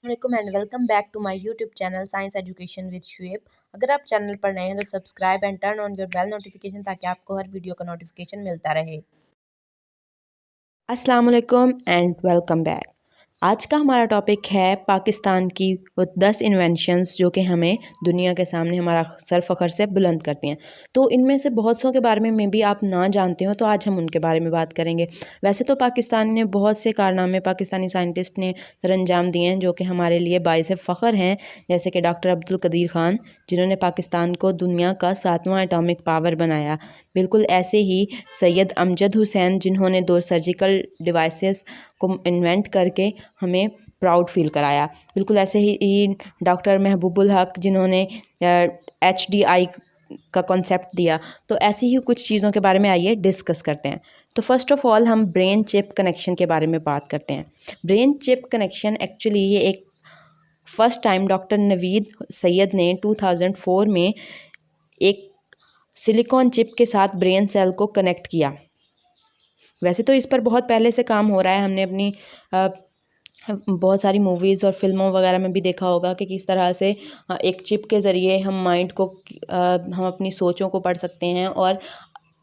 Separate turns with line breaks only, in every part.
वालेकुम and welcome back to my YouTube channel science education with Shoaib. अगर आप channel पर नए हैं तो subscribe and turn on your bell notification ताकि आपको हर वीडियो का नोटिफिकेशन मिलता रहे। अस्सलाम वालेकुम एंड वेलकम बैक। आज का हमारा टॉपिक है पाकिस्तान की वो 10 इन्वेंशंस जो कि हमें दुनिया के सामने हमारा सर फ़ख्र से बुलंद करती हैं। तो इनमें से बहुत सौ के बारे में भी आप ना जानते हो, तो आज हम उनके बारे में बात करेंगे। वैसे तो पाकिस्तान ने बहुत से कारनामे पाकिस्तानी साइंटिस्ट ने सरअंजाम दिए हैं जो कि हमारे लिए बाइस फ़ख्र हैं, जैसे कि डॉक्टर अब्दुल कदीर ख़ान जिन्होंने पाकिस्तान को दुनिया का 7वां एटॉमिक पावर बनाया। बिल्कुल ऐसे ही सैयद अमजद हुसैन जिन्होंने 2 सर्जिकल डिवाइसेस को इन्वेंट करके हमें प्राउड फील कराया। बिल्कुल ऐसे ही डॉक्टर महबूबुल हक जिन्होंने HDI का कॉन्सेप्ट दिया। तो ऐसी ही कुछ चीज़ों के बारे में आइए डिस्कस करते हैं। तो फर्स्ट ऑफ ऑल हम ब्रेन चिप कनेक्शन के बारे में बात करते हैं। ब्रेन चिप कनेक्शन एक्चुअली ये एक first time doctor Naveed Syed ने 2004 में एक सिलिकॉन चिप के साथ ब्रेन सेल को कनेक्ट किया। वैसे तो इस पर बहुत पहले से काम हो रहा है, हमने अपनी बहुत सारी मूवीज़ और फिल्मों वगैरह में भी देखा होगा कि किस तरह से एक चिप के ज़रिए हम माइंड को हम अपनी सोचों को पढ़ सकते हैं और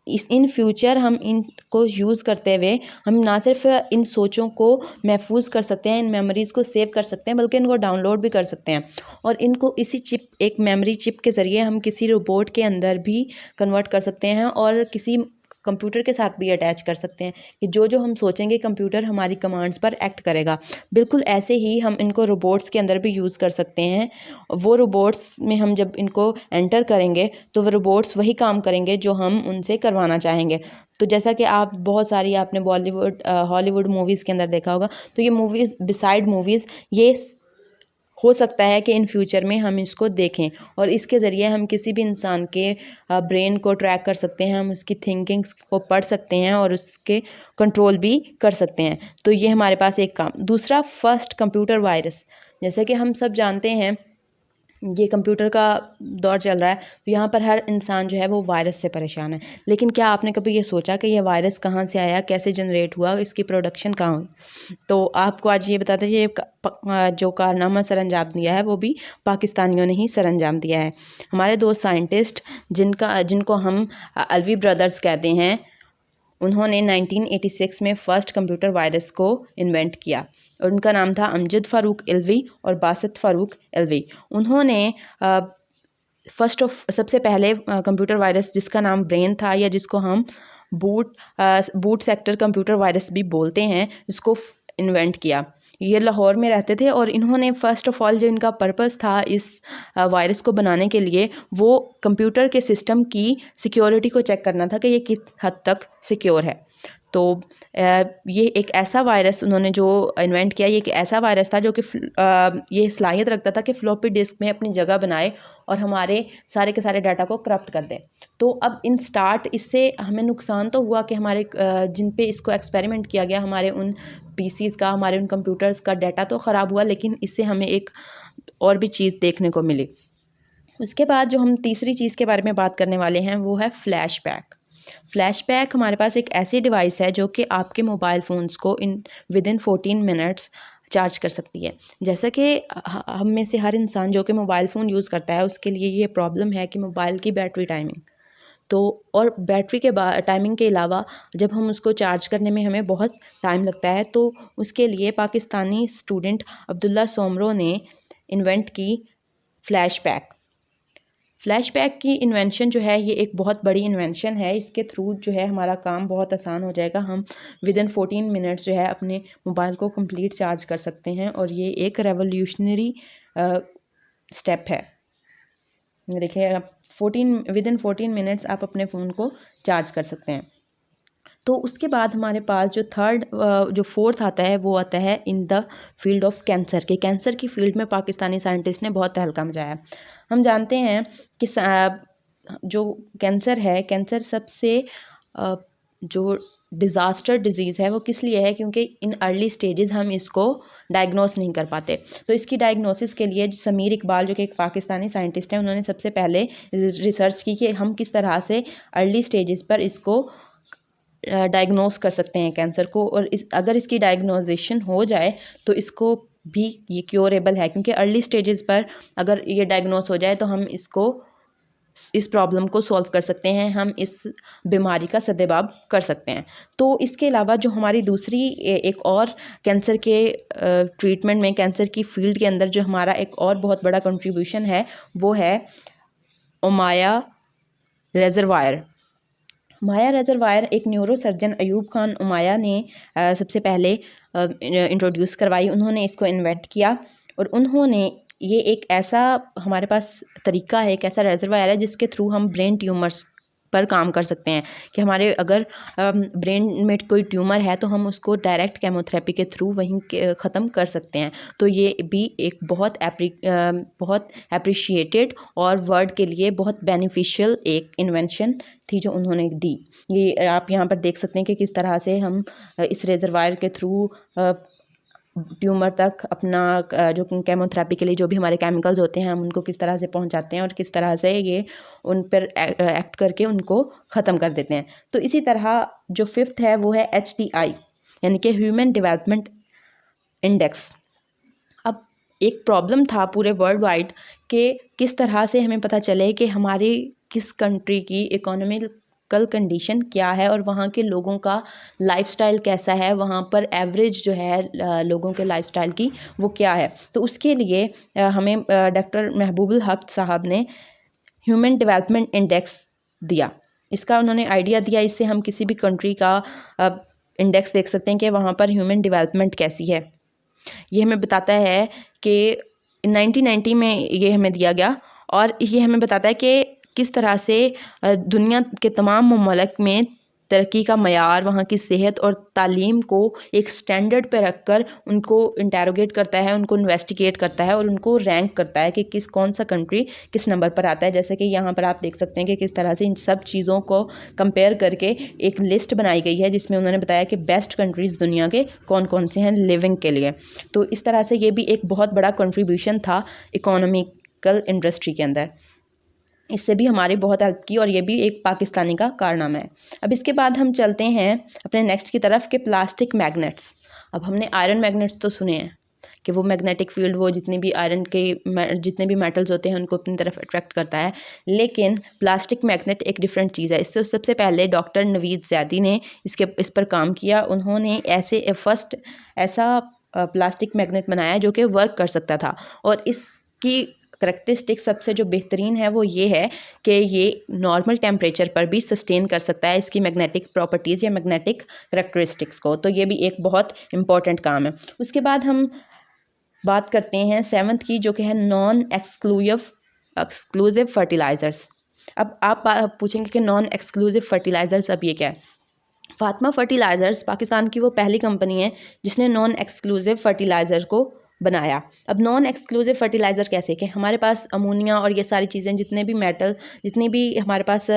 इन फ्यूचर हम इनको यूज़ करते हुए हम ना सिर्फ इन सोचों को महफूज कर सकते हैं, इन मेमोरीज़ को सेव कर सकते हैं, बल्कि इनको डाउनलोड भी कर सकते हैं और इनको इसी चिप एक मेमोरी चिप के ज़रिए हम किसी रोबोट के अंदर भी कन्वर्ट कर सकते हैं और किसी कंप्यूटर के साथ भी अटैच कर सकते हैं कि जो जो हम सोचेंगे कंप्यूटर हमारी कमांड्स पर एक्ट करेगा। बिल्कुल ऐसे ही हम इनको रोबोट्स के अंदर भी यूज़ कर सकते हैं। वो रोबोट्स में हम जब इनको एंटर करेंगे तो वो रोबोट्स वही काम करेंगे जो हम उनसे करवाना चाहेंगे। तो जैसा कि आप बहुत सारी आपने बॉलीवुड हॉलीवुड मूवीज़ के अंदर देखा होगा, तो ये मूवीज़ बिसाइड मूवीज़ ये हो सकता है कि इन फ्यूचर में हम इसको देखें और इसके ज़रिए हम किसी भी इंसान के ब्रेन को ट्रैक कर सकते हैं, हम उसकी थिंकिंग्स को पढ़ सकते हैं और उसके कंट्रोल भी कर सकते हैं। तो ये हमारे पास एक काम। दूसरा, फर्स्ट कंप्यूटर वायरस। जैसे कि हम सब जानते हैं ये कंप्यूटर का दौर चल रहा है, तो यहाँ पर हर इंसान जो है वो वायरस से परेशान है। लेकिन क्या आपने कभी ये सोचा कि ये वायरस कहाँ से आया, कैसे जनरेट हुआ, इसकी प्रोडक्शन कहाँ हुई? तो आपको आज ये बताते हैं ये जो कारनामा सरअंजाम दिया है वो भी पाकिस्तानियों ने ही सरअंजाम दिया है। हमारे दो साइंटिस्ट जिनको हम अलवी ब्रदर्स कहते हैं, उन्होंने 1986 में फ़र्स्ट कंप्यूटर वायरस को इन्वेंट किया और उनका नाम था अमजद फ़ारूक इल्वी और बासित फ़ारूक इल्वी। उन्होंने सबसे पहले कंप्यूटर वायरस जिसका नाम ब्रेन था या जिसको हम बूट सेक्टर कंप्यूटर वायरस भी बोलते हैं, इसको इन्वेंट किया। ये लाहौर में रहते थे और इन्होंने फ़र्स्ट ऑफ़ ऑल जो इनका पर्पस था इस वायरस को बनाने के लिए, वो कंप्यूटर के सिस्टम की सिक्योरिटी को चेक करना था कि ये किस हद तक सिक्योर है। तो ये एक ऐसा वायरस उन्होंने जो इन्वेंट किया, ये एक ऐसा वायरस था जो कि ये सलाहियत रखता था कि फ्लॉपी डिस्क में अपनी जगह बनाए और हमारे सारे के सारे डाटा को करप्ट कर दे। तो अब इससे हमें नुकसान तो हुआ कि हमारे जिन पे इसको एक्सपेरिमेंट किया गया, हमारे उन पीसीज़ का, हमारे उन कंप्यूटर्स का डाटा तो ख़राब हुआ, लेकिन इससे हमें एक और भी चीज़ देखने को मिली। उसके बाद जो हम तीसरी चीज़ के बारे में बात करने वाले हैं वो है फ्लैशबैक। फ्लैशबैक हमारे पास एक ऐसी डिवाइस है जो कि आपके मोबाइल फ़ोन्स को विदिन 14 मिनट्स चार्ज कर सकती है। जैसा कि हम में से हर इंसान जो कि मोबाइल फ़ोन यूज़ करता है उसके लिए ये प्रॉब्लम है कि मोबाइल की बैटरी टाइमिंग। तो और बैटरी के टाइमिंग के अलावा जब हम उसको चार्ज करने में हमें बहुत टाइम लगता है, तो उसके लिए पाकिस्तानी स्टूडेंट अब्दुल्ला सोमरो ने इन्वेंट की फ्लैशबैक। फ्लैशबैक की इन्वेंशन जो है ये एक बहुत बड़ी इन्वेंशन है। इसके थ्रू जो है हमारा काम बहुत आसान हो जाएगा। हम विदिन 14 मिनट्स जो है अपने मोबाइल को कंप्लीट चार्ज कर सकते हैं और ये एक रेवोल्यूशनरी स्टेप है। देखिए आप विदिन 14 मिनट्स आप अपने फ़ोन को चार्ज कर सकते हैं। तो उसके बाद हमारे पास जो फोर्थ आता है वो आता है in the field of cancer के। कैंसर की फील्ड में पाकिस्तानी साइंटिस्ट ने बहुत तहलका मचाया। हम जानते हैं कि जो कैंसर है, कैंसर सबसे जो डिज़ास्टर डिज़ीज़ है वो किस लिए है, क्योंकि इन अर्ली स्टेजेस हम इसको डायग्नोस नहीं कर पाते। तो इसकी डायग्नोसिस के लिए समीर इकबाल जो कि एक पाकिस्तानी साइंटिस्ट हैं, उन्होंने सबसे पहले रिसर्च की कि हम किस तरह से अर्ली स्टेजेस पर इसको डायग्नोस कर सकते हैं कैंसर को, और अगर इसकी डायग्नोजेशन हो जाए तो इसको भी ये क्योरेबल है, क्योंकि अर्ली स्टेजेस पर अगर ये डायग्नोस हो जाए तो हम इस प्रॉब्लम को सॉल्व कर सकते हैं, हम इस बीमारी का सद्देबाब कर सकते हैं। तो इसके अलावा जो हमारी दूसरी एक और कैंसर के ट्रीटमेंट में, कैंसर की फील्ड के अंदर जो हमारा एक और बहुत बड़ा कंट्रीब्यूशन है वो है ओमाया रिजर्वायर। ओमाया रिजर्वायर एक न्यूरो सर्जन अयूब खान ओमाया ने सबसे पहले इंट्रोड्यूस करवाई। उन्होंने इसको इन्वेंट किया और उन्होंने ये एक ऐसा हमारे पास तरीका है, एक ऐसा रिजर्वायर है जिसके थ्रू हम ब्रेन ट्यूमर्स पर काम कर सकते हैं कि हमारे अगर ब्रेन में कोई ट्यूमर है तो हम उसको डायरेक्ट केमोथेरेपी के थ्रू वहीं ख़त्म कर सकते हैं। तो ये भी एक बहुत एप्रिशिएटेड और वर्ल्ड के लिए बहुत बेनिफिशियल एक इन्वेंशन थी जो उन्होंने दी। ये आप यहाँ पर देख सकते हैं कि किस तरह से हम इस रिजर्वायर के थ्रू ट्यूमर तक अपना जो केमोथेरेपी के लिए जो भी हमारे केमिकल्स होते हैं हम उनको किस तरह से पहुंचाते हैं और किस तरह से ये उन पर एक्ट करके उनको ख़त्म कर देते हैं। तो इसी तरह जो फिफ्थ है वो है HDI, यानी कि ह्यूमन डेवलपमेंट इंडेक्स। अब एक प्रॉब्लम था पूरे वर्ल्ड वाइड कि किस तरह से हमें पता चले कि हमारी किस कंट्री की इकोनॉमिकल कंडीशन क्या है और वहाँ के लोगों का लाइफस्टाइल कैसा है, वहाँ पर एवरेज जो है लोगों के लाइफस्टाइल की वो क्या है। तो उसके लिए हमें डॉक्टर महबूबुल हक साहब ने ह्यूमन डेवलपमेंट इंडेक्स दिया। इसका उन्होंने आइडिया दिया, इससे हम किसी भी कंट्री का इंडेक्स देख सकते हैं कि वहाँ पर ह्यूमन डेवलपमेंट कैसी है। ये हमें बताता है कि 1990 में ये हमें दिया गया और ये हमें बताता है कि किस तरह से दुनिया के तमाम ममालिक में तरक्की का मयार, वहाँ की सेहत और तालीम को एक स्टैंडर्ड पे रखकर उनको इंटेरोगेट करता है, उनको इन्वेस्टिगेट करता है और उनको रैंक करता है कि कौन सा कंट्री किस नंबर पर आता है। जैसे कि यहाँ पर आप देख सकते हैं कि किस तरह से इन सब चीज़ों को कंपेयर करके एक लिस्ट बनाई गई है जिसमें उन्होंने बताया कि बेस्ट कंट्रीज़ दुनिया के कौन कौन से हैं लिविंग के लिए। तो इस तरह से ये भी एक बहुत बड़ा कंट्रीब्यूशन था इकोनॉमिकल इंडस्ट्री के अंदर, इससे भी हमारी बहुत हेल्प की और ये भी एक पाकिस्तानी का कारनामा है। अब इसके बाद हम चलते हैं अपने नेक्स्ट की तरफ के प्लास्टिक मैग्नेट्स। अब हमने आयरन मैग्नेट्स तो सुने हैं कि वो मैग्नेटिक फील्ड, वो जितने भी आयरन के जितने भी मेटल्स होते हैं उनको अपनी तरफ अट्रैक्ट करता है, लेकिन प्लास्टिक मैग्नेट एक डिफरेंट चीज़ है। इससे सबसे पहले डॉक्टर नवीद ज़ैदी ने इस पर काम किया। उन्होंने फर्स्ट ऐसा प्लास्टिक मैग्नेट बनाया जो कि वर्क कर सकता था और इसकी करैक्टरिस्टिक सबसे जो बेहतरीन है वो ये है कि ये नॉर्मल टेम्परेचर पर भी सस्टेन कर सकता है इसकी मैग्नेटिक प्रॉपर्टीज़ या मैग्नेटिक करैक्टरिस्टिक्स को। तो ये भी एक बहुत इंपॉर्टेंट काम है। उसके बाद हम बात करते हैं सेवंथ की, जो कि है नॉन एक्सक्लूसिव फर्टिलाइज़र्स। अब आप पूछेंगे कि नॉन एक्सक्लूसिव फर्टिलाइज़र्स अब ये क्या है। फातिमा फर्टिलाइज़र्स पाकिस्तान की वो पहली कंपनी है जिसने नॉन एक्सक्लूसिव फर्टिलाइज़र को बनाया। अब नॉन एक्सक्लूसिव फर्टिलाइज़र कैसे कि हमारे पास अमोनिया और ये सारी चीज़ें, जितने भी मेटल, जितनी भी हमारे पास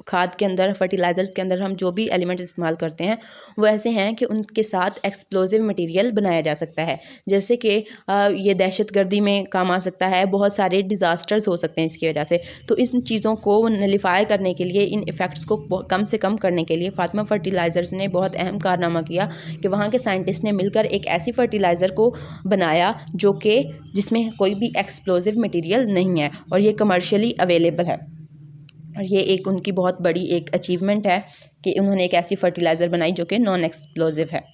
खाद के अंदर, फर्टिलाइज़र्स के अंदर हम जो भी एलिमेंट्स इस्तेमाल करते हैं वो ऐसे हैं कि उनके साथ एक्सप्लोजिव मटेरियल बनाया जा सकता है। जैसे कि ये दहशतगर्दी में काम आ सकता है, बहुत सारे डिज़ास्टर्स हो सकते हैं इसकी वजह से। तो इन चीज़ों को नलिफाई करने के लिए, इन इफ़ेक्ट्स को कम से कम करने के लिए फातिमा फर्टिलाइज़र्स ने बहुत अहम कारनामा किया कि वहाँ के साइंटिस्ट ने मिलकर एक ऐसी फर्टिलाइज़र को बनाया जो कि जिसमें कोई भी एक्सप्लोजिव मटेरियल नहीं है और ये कमर्शियली अवेलेबल है। और ये एक उनकी बहुत बड़ी एक अचीवमेंट है कि उन्होंने एक ऐसी फर्टिलाइज़र बनाई जो कि नॉन एक्सप्लोजिव है।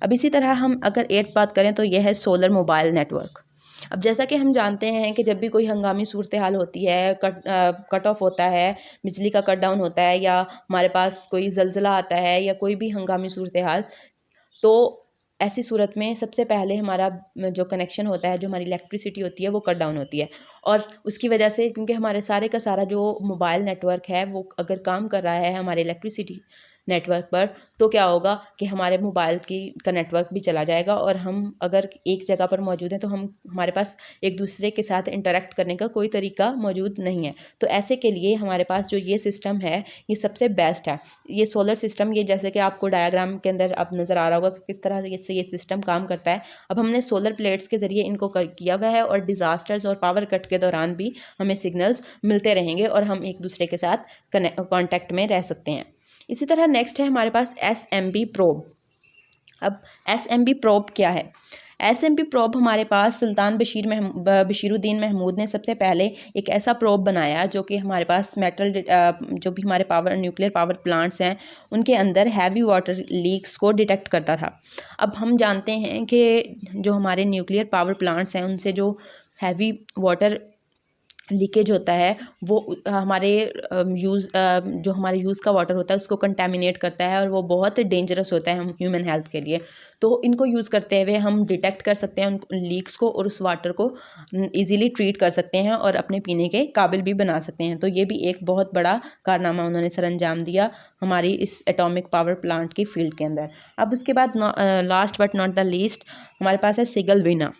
अब इसी तरह हम अगर एट बात करें तो यह है सोलर मोबाइल नेटवर्क। अब जैसा कि हम जानते हैं कि जब भी कोई हंगामी सूरत हाल होती है, कट ऑफ होता है, बिजली का कट डाउन होता है, या हमारे पास कोई ज़लज़ला आता है या कोई भी हंगामी सूरत हाल, तो ऐसी सूरत में सबसे पहले हमारा जो कनेक्शन होता है, जो हमारी इलेक्ट्रिसिटी होती है वो कट डाउन होती है। और उसकी वजह से, क्योंकि हमारे सारे का सारा जो मोबाइल नेटवर्क है वो अगर काम कर रहा है हमारे इलेक्ट्रिसिटी नेटवर्क पर, तो क्या होगा कि हमारे मोबाइल का नेटवर्क भी चला जाएगा और हम अगर एक जगह पर मौजूद हैं तो हमारे पास एक दूसरे के साथ इंटरेक्ट करने का कोई तरीका मौजूद नहीं है। तो ऐसे के लिए हमारे पास जो ये सिस्टम है ये सबसे बेस्ट है, ये सोलर सिस्टम। ये जैसे कि आपको डायग्राम के अंदर अब नज़र आ रहा होगा कि किस तरह से ये सिस्टम काम करता है। अब हमने सोलर प्लेट्स के ज़रिए इनको किया हुआ है और डिज़ास्टर्स और पावर कट के दौरान भी हमें सिग्नल्स मिलते रहेंगे और हम एक दूसरे के साथ कॉन्टैक्ट में रह सकते हैं। इसी तरह नेक्स्ट है हमारे पास SMB प्रोब। अब SMB प्रोब क्या है? SMB प्रोब हमारे पास सुल्तान बशीरुद्दीन महमूद ने सबसे पहले एक ऐसा प्रोब बनाया जो कि हमारे पास जो भी हमारे न्यूक्लियर पावर प्लांट्स हैं उनके अंदर हैवी वाटर लीक्स को डिटेक्ट करता था। अब हम जानते हैं कि जो हमारे न्यूक्लियर पावर प्लांट्स हैं उनसे जो हैवी वाटर लीकेज होता है वो हमारे जो हमारे यूज़ का वाटर होता है उसको कंटेमिनेट करता है और वो बहुत डेंजरस होता है हम ह्यूमन हेल्थ के लिए। तो इनको यूज़ करते हुए हम डिटेक्ट कर सकते हैं उन लीक्स को और उस वाटर को इजीली ट्रीट कर सकते हैं और अपने पीने के काबिल भी बना सकते हैं। तो ये भी एक बहुत बड़ा कारनामा उन्होंने सरअंजाम दिया हमारी इस एटॉमिक पावर प्लांट की फील्ड के अंदर। अब उसके बाद last but not the least हमारे पास है सिगलवीना।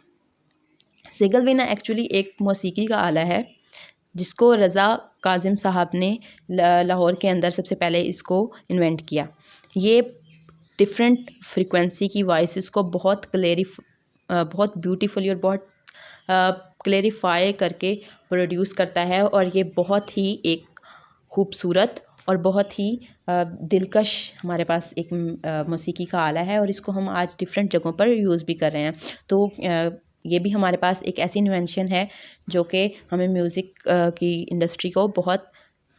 सिगलवीना एक्चुअली एक मौसीकी का आला है जिसको रज़ा काजिम साहब ने लाहौर के अंदर सबसे पहले इसको इन्वेंट किया। ये डिफरेंट फ्रीक्वेंसी की वॉइसेस को बहुत ब्यूटीफुली और बहुत क्लेरिफाई करके प्रोड्यूस करता है और ये बहुत ही एक खूबसूरत और बहुत ही दिलकश हमारे पास एक मौसीकी का आला है और इसको हम आज डिफरेंट जगहों पर यूज़ भी कर रहे हैं। तो ये भी हमारे पास एक ऐसी इन्वेंशन है जो कि हमें म्यूज़िक की इंडस्ट्री को बहुत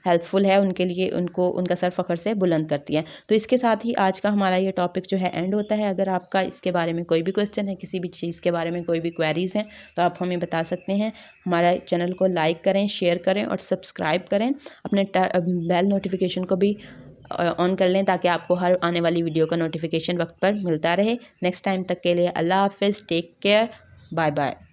हेल्पफुल है, उनके लिए उनको उनका सर फ़ख्र से बुलंद करती है। तो इसके साथ ही आज का हमारा ये टॉपिक जो है एंड होता है। अगर आपका इसके बारे में कोई भी क्वेश्चन है, किसी भी चीज़ के बारे में कोई भी क्वेरीज़ हैं तो आप हमें बता सकते हैं। हमारा चैनल को लाइक करें, शेयर करें और सब्सक्राइब करें। अपने बेल नोटिफिकेशन को भी ऑन कर लें ताकि आपको हर आने वाली वीडियो का नोटिफिकेशन वक्त पर मिलता रहे। नेक्स्ट टाइम तक के लिए अल्लाह हाफ़िज़, टेक केयर, बाय बाय।